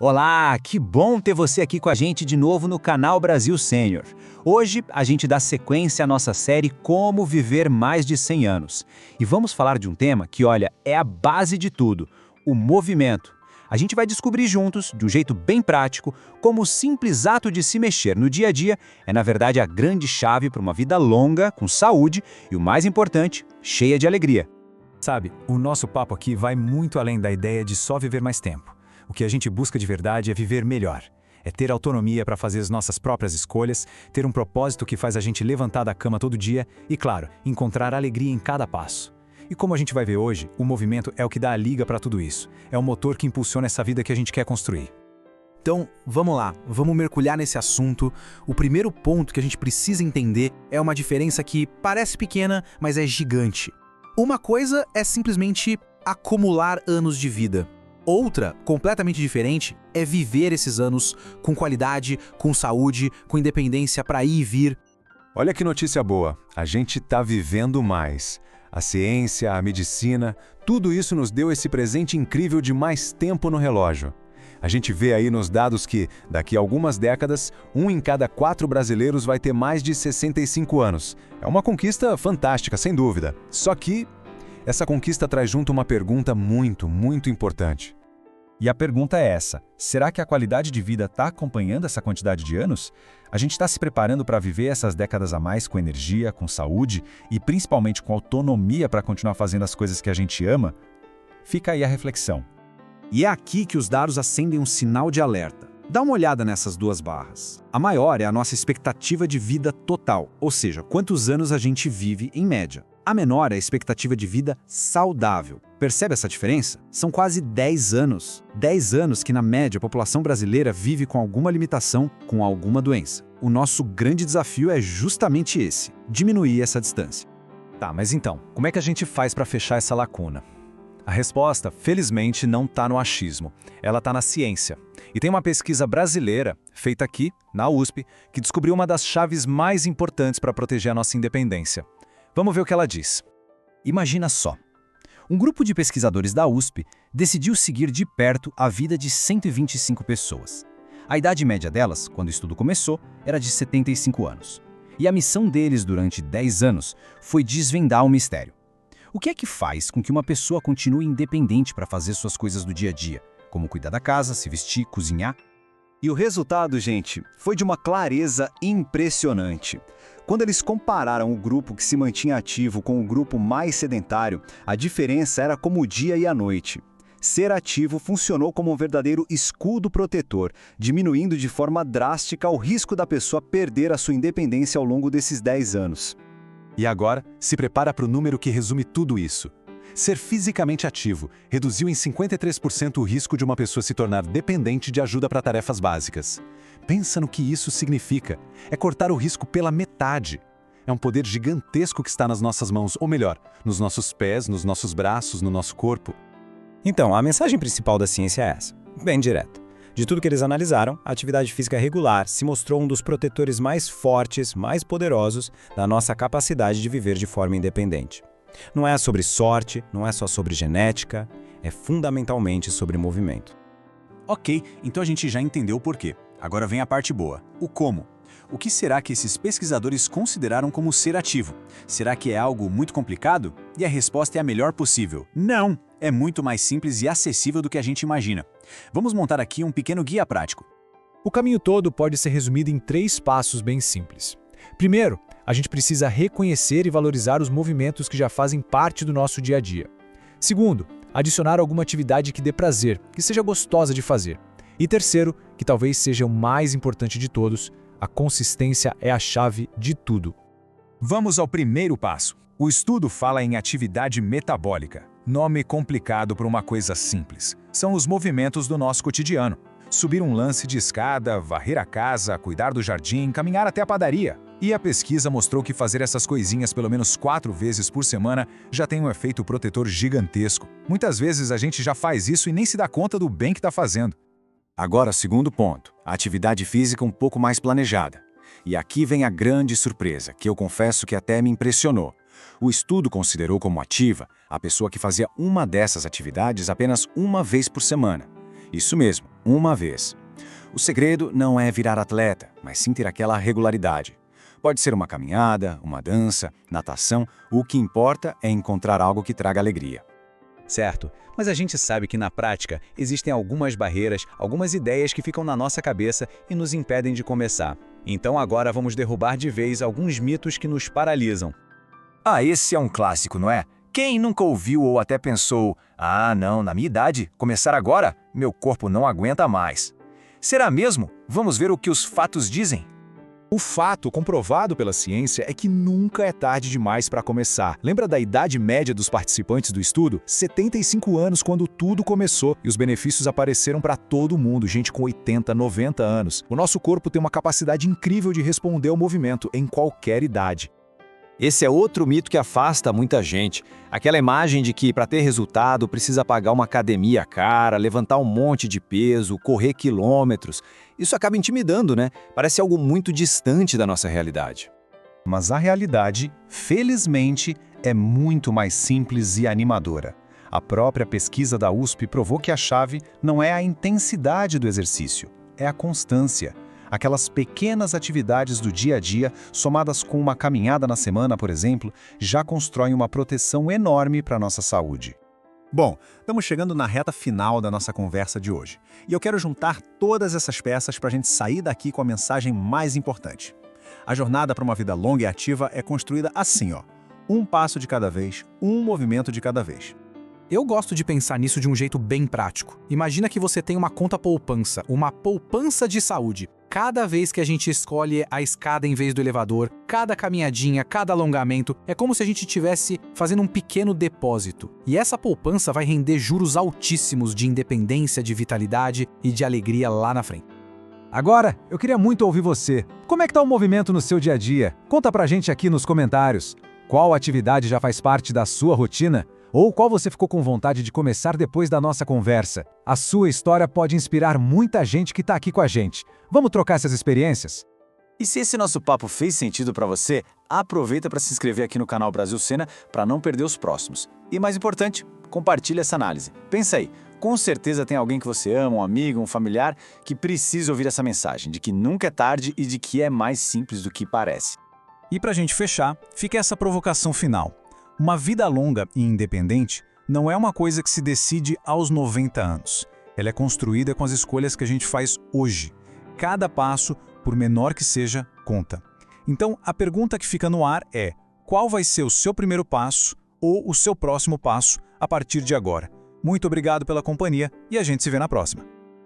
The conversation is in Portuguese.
Olá, que bom ter você aqui com a gente de novo no canal Brasil Sênior. Hoje a gente dá sequência à nossa série Como Viver Mais de 100 Anos. E vamos falar de um tema que, olha, é a base de tudo, o movimento. A gente vai descobrir juntos, de um jeito bem prático, como o simples ato de se mexer no dia a dia é, na verdade, a grande chave para uma vida longa, com saúde e, o mais importante, cheia de alegria. Sabe, o nosso papo aqui vai muito além da ideia de só viver mais tempo. O que a gente busca de verdade é viver melhor. É ter autonomia para fazer as nossas próprias escolhas, ter um propósito que faz a gente levantar da cama todo dia e, claro, encontrar alegria em cada passo. E como a gente vai ver hoje, o movimento é o que dá a liga para tudo isso. É o motor que impulsiona essa vida que a gente quer construir. Então, vamos lá, vamos mergulhar nesse assunto. O primeiro ponto que a gente precisa entender é uma diferença que parece pequena, mas é gigante. Uma coisa é simplesmente acumular anos de vida. Outra, completamente diferente, é viver esses anos com qualidade, com saúde, com independência para ir e vir. Olha que notícia boa, a gente está vivendo mais. A ciência, a medicina, tudo isso nos deu esse presente incrível de mais tempo no relógio. A gente vê aí nos dados que, daqui a algumas décadas, 1 em cada 4 brasileiros vai ter mais de 65 anos. É uma conquista fantástica, sem dúvida. Só que essa conquista traz junto uma pergunta muito importante. E a pergunta é essa: será que a qualidade de vida está acompanhando essa quantidade de anos? A gente está se preparando para viver essas décadas a mais com energia, com saúde e principalmente com autonomia para continuar fazendo as coisas que a gente ama? Fica aí a reflexão. E é aqui que os dados acendem um sinal de alerta. Dá uma olhada nessas duas barras. A maior é a nossa expectativa de vida total, ou seja, quantos anos a gente vive em média. A menor é a expectativa de vida saudável. Percebe essa diferença? São quase 10 anos. 10 anos que, na média, a população brasileira vive com alguma limitação, com alguma doença. O nosso grande desafio é justamente esse: diminuir essa distância. Tá, mas então, como é que a gente faz para fechar essa lacuna? A resposta, felizmente, não está no achismo. Ela está na ciência. E tem uma pesquisa brasileira, feita aqui, na USP, que descobriu uma das chaves mais importantes para proteger a nossa independência. Vamos ver o que ela diz. Imagina só. Um grupo de pesquisadores da USP decidiu seguir de perto a vida de 125 pessoas. A idade média delas, quando o estudo começou, era de 75 anos. E a missão deles durante 10 anos foi desvendar o mistério. O que é que faz com que uma pessoa continue independente para fazer suas coisas do dia a dia, como cuidar da casa, se vestir, cozinhar? E o resultado, gente, foi de uma clareza impressionante. Quando eles compararam o grupo que se mantinha ativo com o grupo mais sedentário, a diferença era como o dia e a noite. Ser ativo funcionou como um verdadeiro escudo protetor, diminuindo de forma drástica o risco da pessoa perder a sua independência ao longo desses 10 anos. E agora, se prepara para o número que resume tudo isso. Ser fisicamente ativo reduziu em 53% o risco de uma pessoa se tornar dependente de ajuda para tarefas básicas. Pensa no que isso significa. É cortar o risco pela metade. É um poder gigantesco que está nas nossas mãos, ou melhor, nos nossos pés, nos nossos braços, no nosso corpo. Então, a mensagem principal da ciência é essa, bem direta. De tudo que eles analisaram, a atividade física regular se mostrou um dos protetores mais fortes, mais poderosos da nossa capacidade de viver de forma independente. Não é sobre sorte, não é só sobre genética, é fundamentalmente sobre movimento. Ok, então a gente já entendeu o porquê. Agora vem a parte boa, o como. O que será que esses pesquisadores consideraram como ser ativo? Será que é algo muito complicado? E a resposta é a melhor possível: não! É muito mais simples e acessível do que a gente imagina. Vamos montar aqui um pequeno guia prático. O caminho todo pode ser resumido em 3 passos bem simples. Primeiro, a gente precisa reconhecer e valorizar os movimentos que já fazem parte do nosso dia a dia. Segundo, adicionar alguma atividade que dê prazer, que seja gostosa de fazer. E terceiro, que talvez seja o mais importante de todos, a consistência é a chave de tudo. Vamos ao primeiro passo. O estudo fala em atividade metabólica. Nome complicado para uma coisa simples. São os movimentos do nosso cotidiano. Subir um lance de escada, varrer a casa, cuidar do jardim, caminhar até a padaria. E a pesquisa mostrou que fazer essas coisinhas pelo menos 4 vezes por semana já tem um efeito protetor gigantesco. Muitas vezes a gente já faz isso e nem se dá conta do bem que está fazendo. Agora, segundo ponto, a atividade física um pouco mais planejada. E aqui vem a grande surpresa, que eu confesso que até me impressionou. O estudo considerou como ativa a pessoa que fazia uma dessas atividades apenas uma vez por semana. Isso mesmo, uma vez. O segredo não é virar atleta, mas sim ter aquela regularidade. Pode ser uma caminhada, uma dança, natação, o que importa é encontrar algo que traga alegria. Certo, mas a gente sabe que na prática existem algumas barreiras, algumas ideias que ficam na nossa cabeça e nos impedem de começar. Então agora vamos derrubar de vez alguns mitos que nos paralisam. Ah, esse é um clássico, não é? Quem nunca ouviu ou até pensou, não, na minha idade, começar agora, meu corpo não aguenta mais. Será mesmo? Vamos ver o que os fatos dizem. O fato comprovado pela ciência é que nunca é tarde demais para começar. Lembra da idade média dos participantes do estudo? 75 anos quando tudo começou e os benefícios apareceram para todo mundo, gente com 80, 90 anos. O nosso corpo tem uma capacidade incrível de responder ao movimento em qualquer idade. Esse é outro mito que afasta muita gente. Aquela imagem de que para ter resultado precisa pagar uma academia cara, levantar um monte de peso, correr quilômetros. Isso acaba intimidando, né? Parece algo muito distante da nossa realidade. Mas a realidade, felizmente, é muito mais simples e animadora. A própria pesquisa da USP provou que a chave não é a intensidade do exercício, é a constância. Aquelas pequenas atividades do dia a dia, somadas com uma caminhada na semana, por exemplo, já constroem uma proteção enorme para a nossa saúde. Bom, estamos chegando na reta final da nossa conversa de hoje. E eu quero juntar todas essas peças para a gente sair daqui com a mensagem mais importante. A jornada para uma vida longa e ativa é construída assim, ó. Um passo de cada vez, um movimento de cada vez. Eu gosto de pensar nisso de um jeito bem prático. Imagina que você tem uma conta poupança, uma poupança de saúde. Cada vez que a gente escolhe a escada em vez do elevador, cada caminhadinha, cada alongamento, é como se a gente estivesse fazendo um pequeno depósito. E essa poupança vai render juros altíssimos de independência, de vitalidade e de alegria lá na frente. Agora, eu queria muito ouvir você. Como é que tá o movimento no seu dia a dia? Conta pra gente aqui nos comentários. Qual atividade já faz parte da sua rotina? Ou qual você ficou com vontade de começar depois da nossa conversa? A sua história pode inspirar muita gente que está aqui com a gente. Vamos trocar essas experiências? E se esse nosso papo fez sentido para você, aproveita para se inscrever aqui no canal Brasil Sênior para não perder os próximos. E mais importante, compartilhe essa análise. Pensa aí, com certeza tem alguém que você ama, um amigo, um familiar, que precisa ouvir essa mensagem, de que nunca é tarde e de que é mais simples do que parece. E para a gente fechar, fica essa provocação final. Uma vida longa e independente não é uma coisa que se decide aos 90 anos. Ela é construída com as escolhas que a gente faz hoje. Cada passo, por menor que seja, conta. Então, a pergunta que fica no ar é: qual vai ser o seu primeiro passo ou o seu próximo passo a partir de agora? Muito obrigado pela companhia e a gente se vê na próxima.